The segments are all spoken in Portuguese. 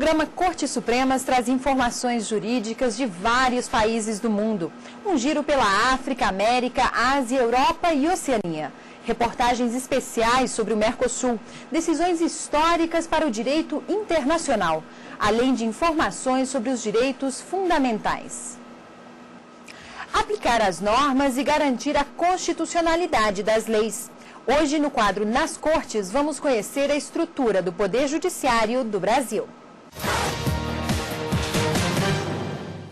programa Cortes Supremas traz informações jurídicas de vários países do mundo. Um giro pela África, América, Ásia, Europa e Oceania. Reportagens especiais sobre o Mercosul, decisões históricas para o direito internacional, além de informações sobre os direitos fundamentais. Aplicar as normas e garantir a constitucionalidade das leis. Hoje, no quadro Nas Cortes, vamos conhecer a estrutura do Poder Judiciário do Brasil.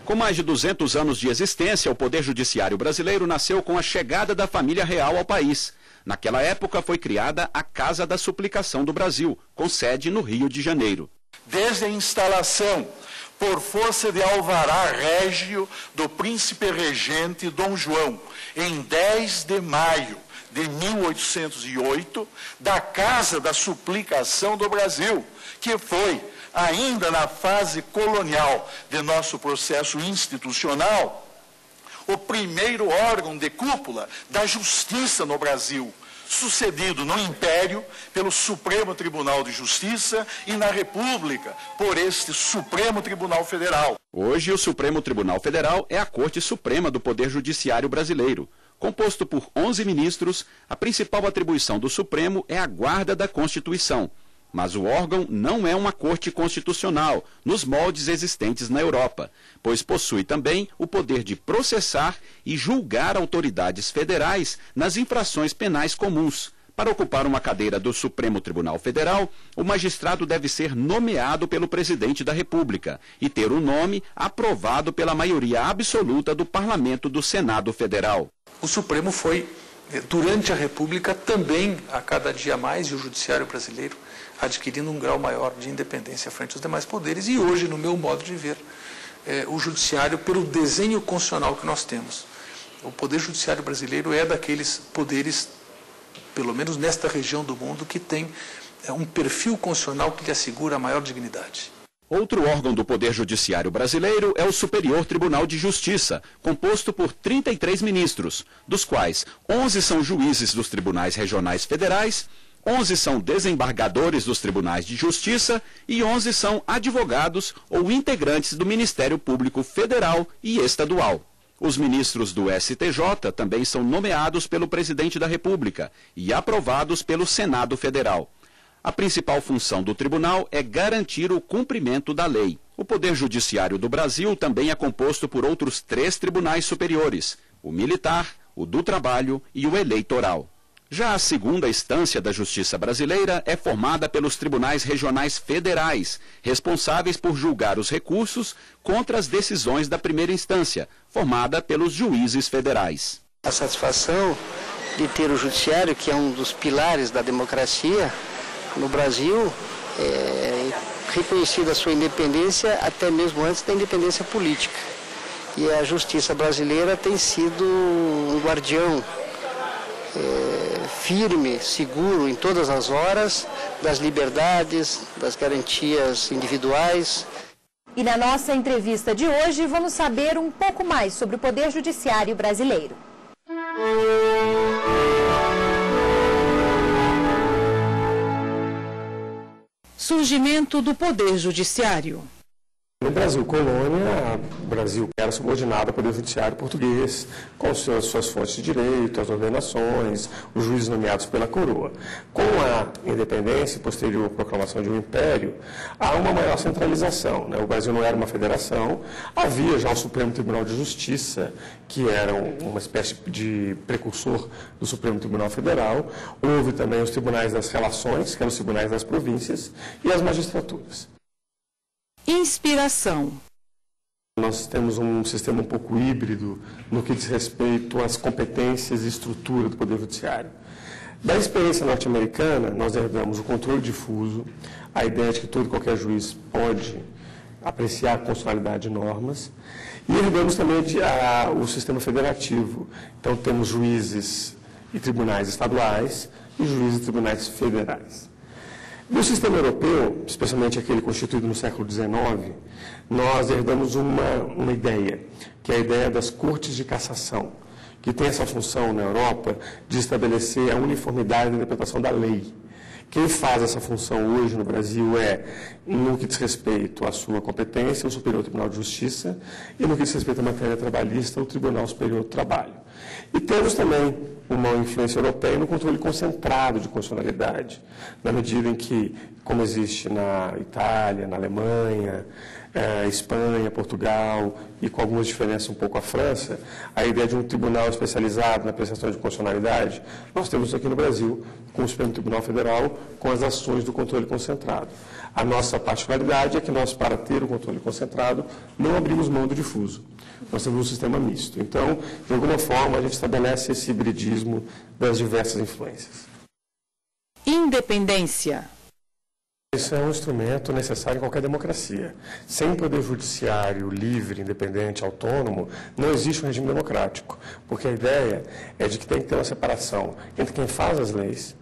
Com mais de 200 anos de existência, o Poder Judiciário brasileiro nasceu com a chegada da família real ao país. Naquela época foi criada a Casa da Suplicação do Brasil, com sede no Rio de Janeiro. Desde a instalação, por força de alvará régio do príncipe regente Dom João, em 10 de maio de 1808, da Casa da Suplicação do Brasil, que foi, ainda na fase colonial de nosso processo institucional, o primeiro órgão de cúpula da justiça no Brasil, sucedido no Império pelo Supremo Tribunal de Justiça e na República por este Supremo Tribunal Federal. Hoje, o Supremo Tribunal Federal é a Corte Suprema do Poder Judiciário brasileiro. Composto por 11 ministros, a principal atribuição do Supremo é a guarda da Constituição. Mas o órgão não é uma corte constitucional, nos moldes existentes na Europa, pois possui também o poder de processar e julgar autoridades federais nas infrações penais comuns. Para ocupar uma cadeira do Supremo Tribunal Federal, o magistrado deve ser nomeado pelo presidente da República e ter o nome aprovado pela maioria absoluta do Parlamento do Senado Federal. O Supremo foi, durante a República, também, a cada dia mais, e o Judiciário brasileiro, adquirindo um grau maior de independência frente aos demais poderes. E hoje, no meu modo de ver, o Judiciário, pelo desenho constitucional que nós temos, o Poder Judiciário brasileiro é daqueles poderes, pelo menos nesta região do mundo, que tem um perfil constitucional que lhe assegura a maior dignidade. Outro órgão do Poder Judiciário brasileiro é o Superior Tribunal de Justiça, composto por 33 ministros, dos quais 11 são juízes dos tribunais regionais federais, 11 são desembargadores dos tribunais de justiça e 11 são advogados ou integrantes do Ministério Público Federal e Estadual. Os ministros do STJ também são nomeados pelo presidente da República e aprovados pelo Senado Federal. A principal função do tribunal é garantir o cumprimento da lei. O Poder Judiciário do Brasil também é composto por outros 3 tribunais superiores: o militar, o do trabalho e o eleitoral. Já a segunda instância da Justiça brasileira é formada pelos tribunais regionais federais, responsáveis por julgar os recursos contra as decisões da primeira instância, formada pelos juízes federais. A satisfação de ter o Judiciário, que é um dos pilares da democracia no Brasil, reconhecida a sua independência até mesmo antes da independência política. E a Justiça brasileira tem sido um guardião firme, seguro em todas as horas, das liberdades, das garantias individuais. E na nossa entrevista de hoje, vamos saber um pouco mais sobre o Poder Judiciário brasileiro. Surgimento do Poder Judiciário. No Brasil colônia, o Brasil era subordinado ao Poder Judiciário português, com suas fontes de direito, as ordenações, os juízes nomeados pela coroa. Com a independência e posterior proclamação de um império, há uma maior centralização, né? O Brasil não era uma federação, havia já o Supremo Tribunal de Justiça, que era uma espécie de precursor do Supremo Tribunal Federal. Houve também os tribunais das relações, que eram os tribunais das províncias, e as magistraturas. Inspiração. Nós temos um sistema um pouco híbrido no que diz respeito às competências e estrutura do Poder Judiciário. Da experiência norte-americana, nós herdamos o controle difuso, a ideia de que todo e qualquer juiz pode apreciar a constitucionalidade de normas, e herdamos também o sistema federativo. Então, temos juízes e tribunais estaduais e juízes e tribunais federais. No sistema europeu, especialmente aquele constituído no século XIX, nós herdamos uma ideia, que é a ideia das cortes de cassação, que tem essa função na Europa de estabelecer a uniformidade da interpretação da lei. Quem faz essa função hoje no Brasil é, no que diz respeito à sua competência, o Superior Tribunal de Justiça, e no que diz respeito à matéria trabalhista, o Tribunal Superior do Trabalho. E temos também uma influência europeia no controle concentrado de constitucionalidade, na medida em que, como existe na Itália, na Alemanha, Espanha, Portugal e com algumas diferenças um pouco a França, a ideia de um tribunal especializado na prestação de constitucionalidade, nós temos aqui no Brasil, com o Supremo Tribunal Federal, com as ações do controle concentrado. A nossa particularidade é que nós, para ter o controle concentrado, não abrimos mão do difuso. Nós temos um sistema misto. Então, de alguma forma, a gente estabelece esse hibridismo das diversas influências. Independência. Isso é um instrumento necessário em qualquer democracia. Sem poder judiciário livre, independente, autônomo, não existe um regime democrático. Porque a ideia é de que tem que ter uma separação entre quem faz as leis,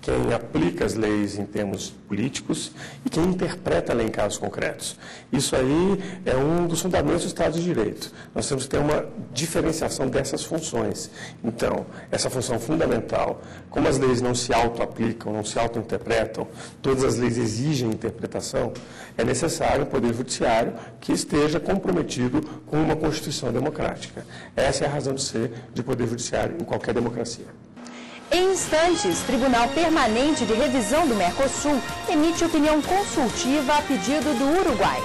quem aplica as leis em termos políticos e quem interpreta a lei em casos concretos. Isso aí é um dos fundamentos do Estado de Direito. Nós temos que ter uma diferenciação dessas funções. Então, essa função fundamental, como as leis não se auto-aplicam, não se auto-interpretam, todas as leis exigem interpretação, é necessário um poder judiciário que esteja comprometido com uma Constituição democrática. Essa é a razão de ser de poder judiciário em qualquer democracia. Em instantes, Tribunal Permanente de Revisão do Mercosul emite opinião consultiva a pedido do Uruguai.